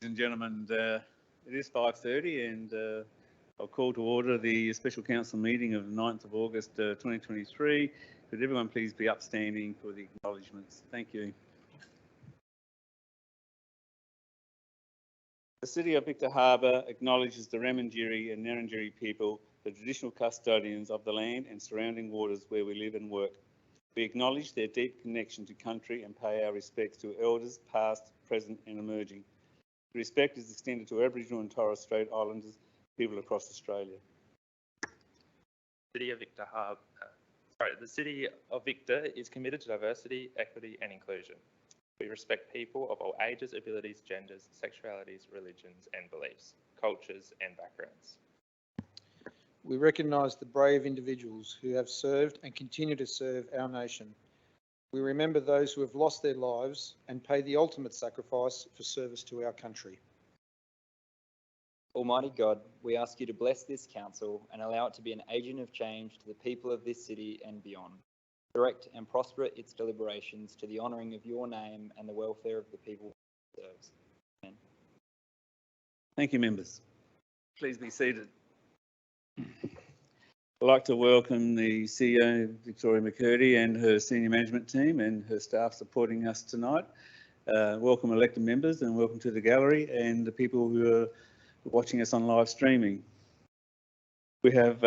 And gentlemen, it is 5:30 and I'll call to order the Special Council meeting of the 9th of August 2023. Could everyone please be upstanding for the acknowledgements? Thank you. The City of Victor Harbor acknowledges the Ramangiri and Ngarrindjeri people, the traditional custodians of the land and surrounding waters where we live and work. We acknowledge their deep connection to country and pay our respects to elders past, present and emerging. Respect is extended to Aboriginal and Torres Strait Islanders, people across Australia. The City of Victor is committed to diversity, equity and inclusion. We respect people of all ages, abilities, genders, sexualities, religions and beliefs, cultures and backgrounds. We recognise the brave individuals who have served and continue to serve our nation. We remember those who have lost their lives and pay the ultimate sacrifice for service to our country. Almighty God, we ask you to bless this council and allow it to be an agent of change to the people of this city and beyond. Direct and prosper its deliberations to the honouring of your name and the welfare of the people it serves. Amen. Thank you, members. Please be seated. I'd like to welcome the CEO, Victoria McCurdy, and her senior management team and her staff supporting us tonight. Welcome elected members and welcome to the gallery and the people who are watching us on live streaming. We have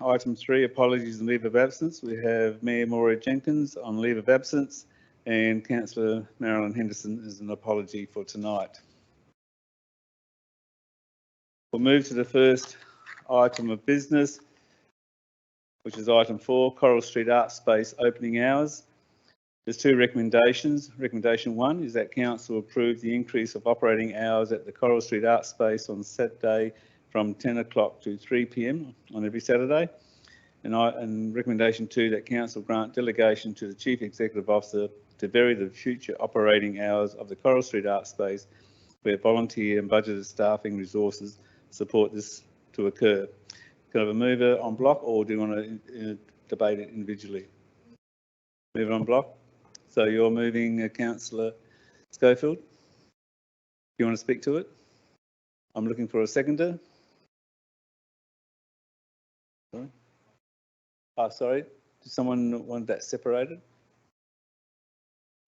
item 3, apologies and leave of absence. We have Mayor Maura Jenkins on leave of absence and Councillor Marilyn Henderson is an apology for tonight. We'll move to the first item of business, which is item 4, Coral Street Art Space opening hours. There's 2 recommendations. Recommendation 1 is that Council approve the increase of operating hours at the Coral Street Art Space on Saturday from 10 o'clock to 3 p.m. on every Saturday. And recommendation 2 that Council grant delegation to the Chief Executive Officer to vary the future operating hours of the Coral Street Art Space where volunteer and budgeted staffing resources support this to occur. Can I have a mover on block or do you want to debate it individually? Move it on block. So you're moving Councillor Schofield. Do you want to speak to it? I'm looking for a seconder. Sorry. Oh, sorry. Does someone want that separated?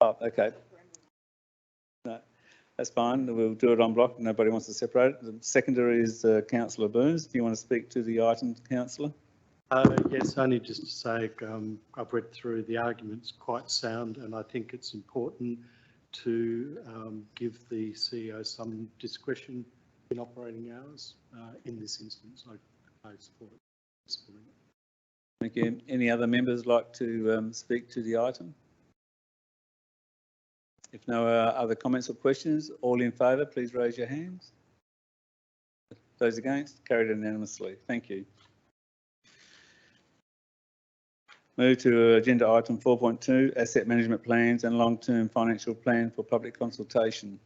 Oh, okay. No, that's fine. We'll do it on block. Nobody wants to separate it. The seconder is Councillor Burns. Do you want to speak to the item, Councillor? Yes, only just to say I've read through the arguments quite sound and I think it's important to give the CEO some discretion in operating hours in this instance. I support it. Thank you. Any other members like to speak to the item? If no other comments or questions, all in favour, please raise your hands. Those against, carried unanimously. Thank you. Move to agenda item 4.2, asset management plans and long-term financial plan for public consultation.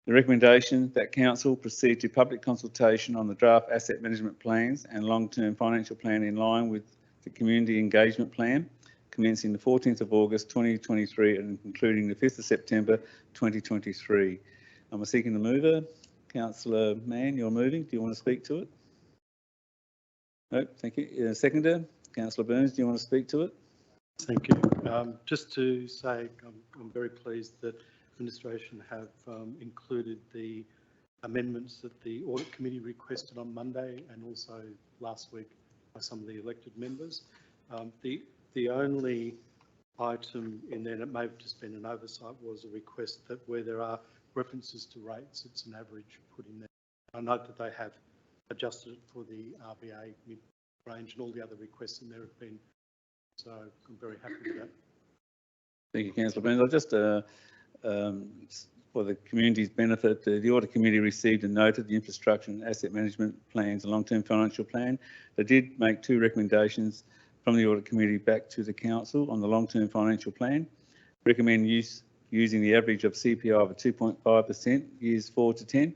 The recommendation that Council proceed to public consultation on the draft asset management plans and long-term financial plan in line with the community engagement plan commencing the 14th of August 2023 and concluding the 5th of September 2023. I'm seeking the mover. Councillor Mann, you're moving. Do you want to speak to it? No, thank you. Seconder, Councillor Burns, do you want to speak to it? Thank you. Just to say I'm very pleased that administration have included the amendments that the Audit Committee requested on Monday and also last week by some of the elected members. The only item in there that may have just been an oversight was a request that where there are references to rates, it's an average put in there. I note that they have adjusted it for the RBA mid-range and all the other requests in there have been, so I'm very happy with that. Thank you, Councillor Burns. I'll just for the community's benefit, the Audit Committee received and noted the infrastructure and asset management plans and long-term financial plan. They did make 2 recommendations from the Audit Committee back to the Council on the long-term financial plan. Recommend using the average of CPI of 2.5% years 4 to 10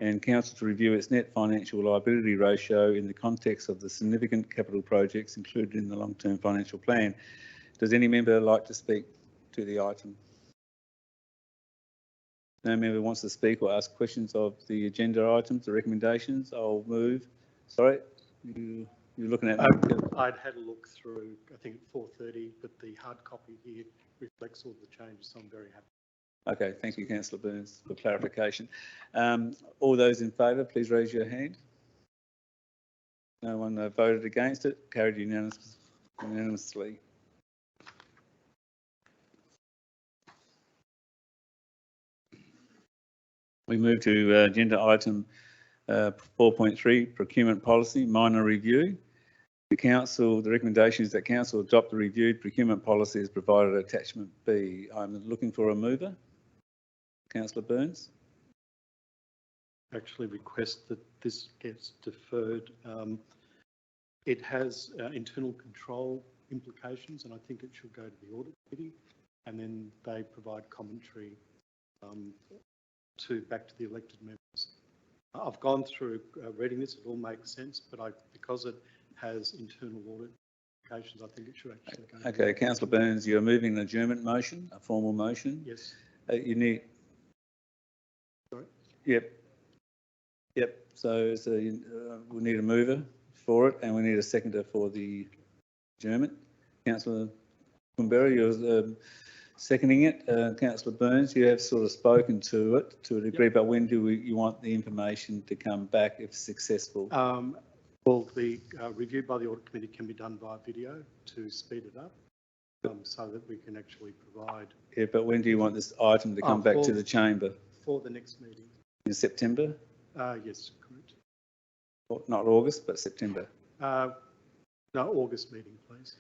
and Council to review its net financial liability ratio in the context of the significant capital projects included in the long-term financial plan. Does any member like to speak to the item? No member wants to speak or ask questions of the agenda items, the recommendations. I'll move. Sorry, you're looking at me. I'd had a look through, I think at 4:30, but the hard copy here reflects all the changes, so I'm very happy. Okay, thank you, Councillor Burns, for clarification. All those in favour, please raise your hand. No one voted against it. Carried unanimously. We move to agenda item 4.3, procurement policy, minor review. The recommendation is that council adopt the reviewed procurement policy as provided attachment B. I'm looking for a mover. Councillor Burns. Actually request that this gets deferred. It has internal control implications, and I think it should go to the audit committee, and then they provide commentary back to the elected members. I've gone through reading this; it all makes sense, but because it has internal audit implications, I think it should actually go. Okay, Councillor Burns, you're moving an adjournment motion, a formal motion. Yes. You need. Sorry. Yep. So we need a mover for it, and we need a seconder for the adjournment. Councillor Quimberry, you're seconding it. Councillor Burns, you have sort of spoken to it to a degree, but when do you want the information to come back if successful? Well, the review by the audit committee can be done via video to speed it up, so that we can actually provide. Yeah, but when do you want this item to come back to the chamber? For the next meeting. In September? Yes, correct. Not August, but September. No, August meeting, please.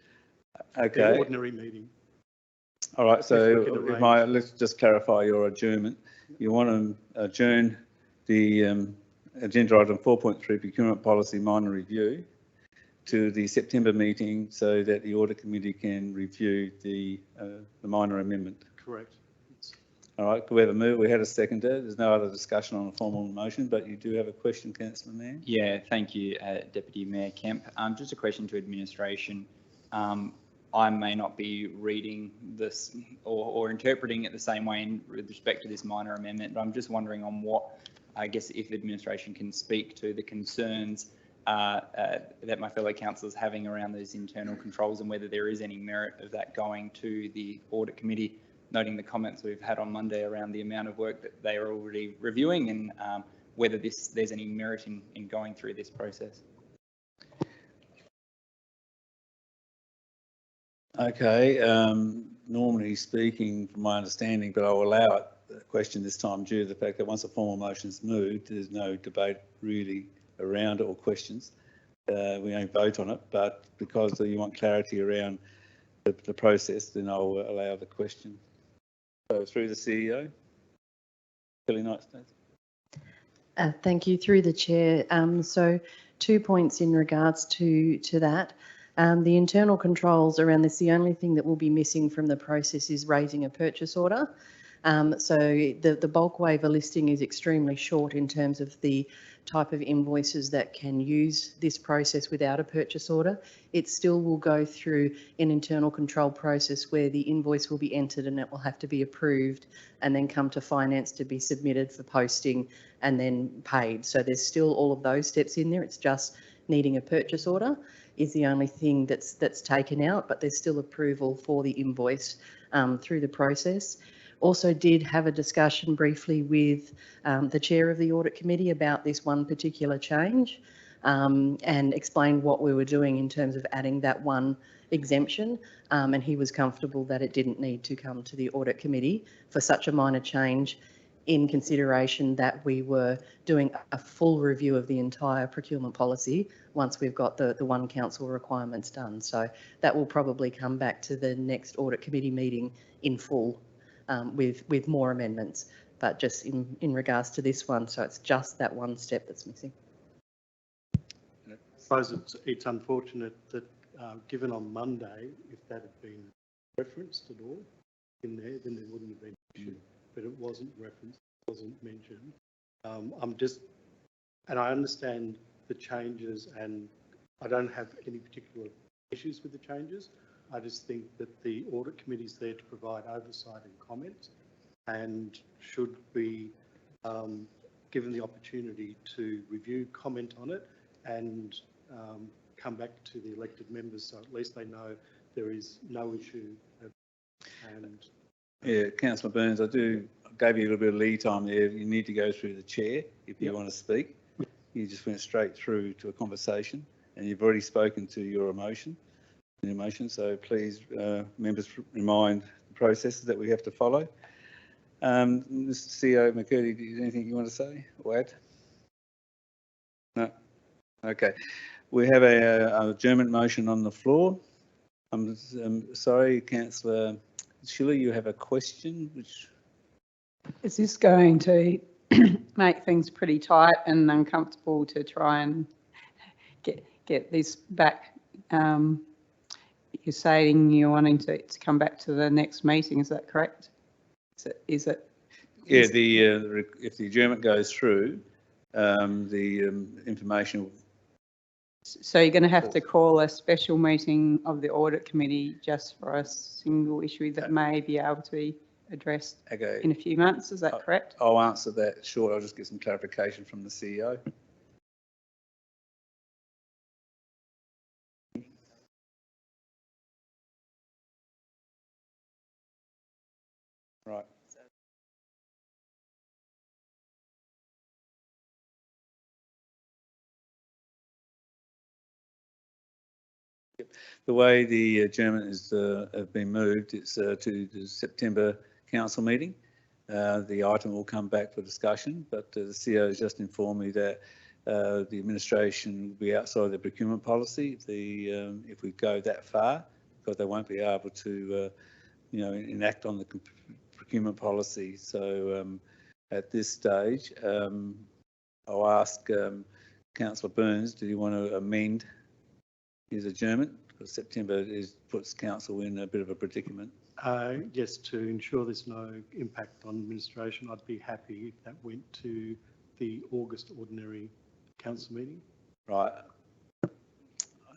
Okay. The ordinary meeting. All right. So let's just clarify your adjournment. You want to adjourn the agenda item 4.3 procurement policy minor review to the September meeting so that the audit committee can review the minor amendment. Correct. All right, we have a move. We had a seconder. There's no other discussion on a formal motion, but you do have a question, Councillor Mann. Yeah, thank you, Deputy Mayor Kemp. Just a question to administration. I may not be reading this or interpreting it the same way with respect to this minor amendment, but I'm just wondering on what, I guess, if administration can speak to the concerns that my fellow councillors having around those internal controls and whether there is any merit of that going to the audit committee, noting the comments we've had on Monday around the amount of work that they are already reviewing and whether there's any merit in going through this process. Okay, normally speaking, from my understanding, but I'll allow the question this time due to the fact that once a formal motion is moved, there's no debate really around it or questions. We only vote on it, but because you want clarity around the process, then I'll allow the question. So through the CEO, Kelly Knight-Stacy. Thank you. Through the chair. So 2 points in regards to that. The internal controls around this, the only thing that will be missing from the process is raising a purchase order. So the bulk waiver listing is extremely short in terms of the type of invoices that can use this process without a purchase order. It still will go through an internal control process where the invoice will be entered and it will have to be approved and then come to finance to be submitted for posting and then paid. So there's still all of those steps in there. It's just needing a purchase order is the only thing that's taken out, but there's still approval for the invoice through the process. Also did have a discussion briefly with the chair of the audit committee about this one particular change and explained what we were doing in terms of adding that one exemption, and he was comfortable that it didn't need to come to the audit committee for such a minor change, in consideration that we were doing a full review of the entire procurement policy once we've got the one council requirements done. So that will probably come back to the next audit committee meeting in full with more amendments, but just in regards to this one, so it's just that one step that's missing. I suppose it's unfortunate that given on Monday, if that had been referenced at all in there, then there wouldn't have been an issue. But it wasn't referenced, it wasn't mentioned. And I understand the changes and I don't have any particular issues with the changes. I just think that the audit committee is there to provide oversight and comment. and should be given the opportunity to review, comment on it, and come back to the elected members, so at least they know there is no issue. And Yeah, Councillor Burns, I gave you a little bit of lead time there. You need to go through the chair if you want to speak. You just went straight through to a conversation, and you've already spoken to your emotion. So please, members, remind the processes that we have to follow. Mr. CEO McCurdy, is there anything you want to say or add? No. Okay. We have a adjournment motion on the floor. I'm sorry, Councillor Schiller, you have a question, which... Is this going to make things pretty tight and uncomfortable to try and get this back? You're saying you're wanting to come back to the next meeting, is that correct? Is it? Yeah, if the adjournment goes through, the information... So you're going to have to call a special meeting of the Audit Committee just for a single issue that may be able to be addressed in a few months, is that correct? I'll answer that short. I'll just get some clarification from the CEO. Right. The way the adjournment is have been moved, it's to the September council meeting. The item will come back for discussion, but the CEO has just informed me that the administration will be outside the procurement policy if we go that far, because they won't be able to, enact on the procurement policy. So at this stage, I'll ask Councillor Burns, do you want to amend his adjournment? Because September puts council in a bit of a predicament. Yes, to ensure there's no impact on administration, I'd be happy if that went to the August ordinary council meeting. Right.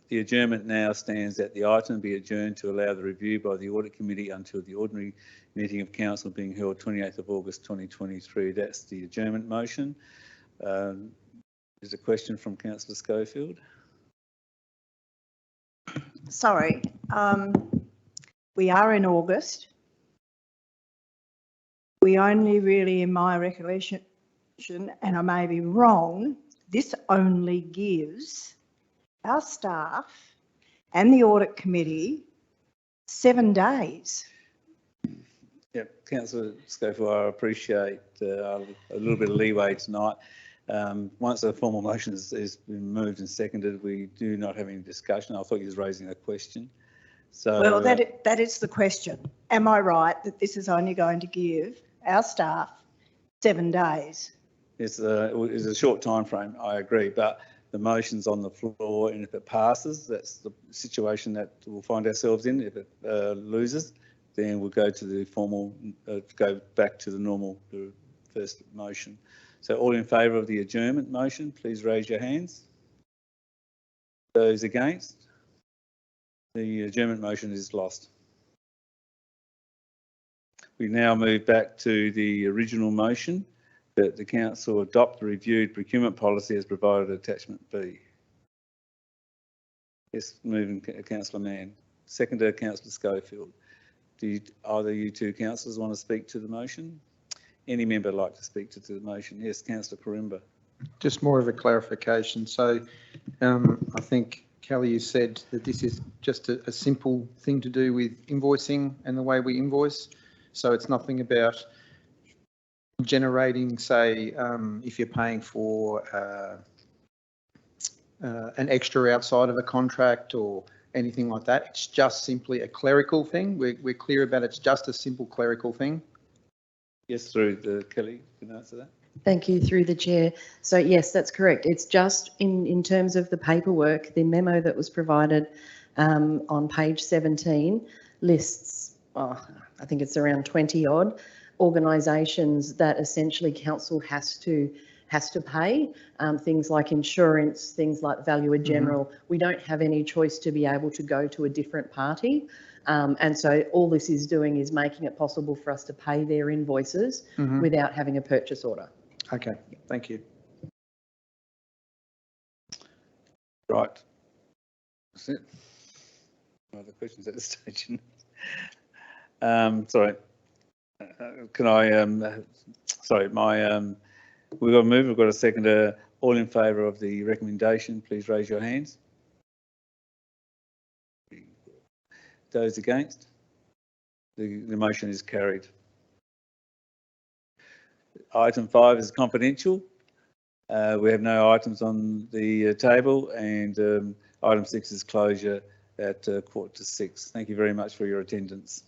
The adjournment now stands that the item be adjourned to allow the review by the Audit Committee until the ordinary meeting of council being held 28th of August 2023. That's the adjournment motion. There's a question from Councillor Schofield. Sorry, we are in August. We only really, in my recollection, and I may be wrong, this only gives our staff and the Audit Committee 7 days. Yeah, Councillor Schofield, I appreciate a little bit of leeway tonight. Once the formal motion has been moved and seconded, we do not have any discussion. I thought you was raising a question. So, well, that is the question. Am I right that this is only going to give our staff 7 days? It's a short time frame, I agree, but the motion's on the floor, and if it passes, that's the situation that we'll find ourselves in. If it loses, then we'll go to the formal, go back to the first motion. So all in favour of the adjournment motion, please raise your hands. Those against? The adjournment motion is lost. We now move back to the original motion that the council adopt the reviewed procurement policy as provided attachment B. Yes, moving Councillor Mann. Seconder, Councillor Schofield. Do either you two councillors want to speak to the motion? Any member like to speak to the motion? Yes, Councillor Karimba. Just more of a clarification. So I think, Kelly, you said that this is just a simple thing to do with invoicing and the way we invoice. So it's nothing about generating, say, if you're paying for an extra outside of a contract or anything like that. It's just simply a clerical thing. We're clear about it's just a simple clerical thing. Yes, through the Kelly, can I answer that? Thank you, through the chair. So yes, that's correct. It's just in terms of the paperwork, the memo that was provided on page 17 lists, I think it's around 20 odd organisations that essentially council has to has to pay, things like insurance, things like Valuer General. We don't have any choice to be able to go to a different party. And so all this is doing is making it possible for us to pay their invoices without having a purchase order. Okay, thank you. Right. That's it. No other questions at this stage? Sorry. Can I, sorry, we've got a move, we've got a second. All in favour of the recommendation, please raise your hands. Those against? The motion is carried. Item 5 is confidential. We have no items on the table, and item 6 is closure at 5:45. Thank you very much for your attendance.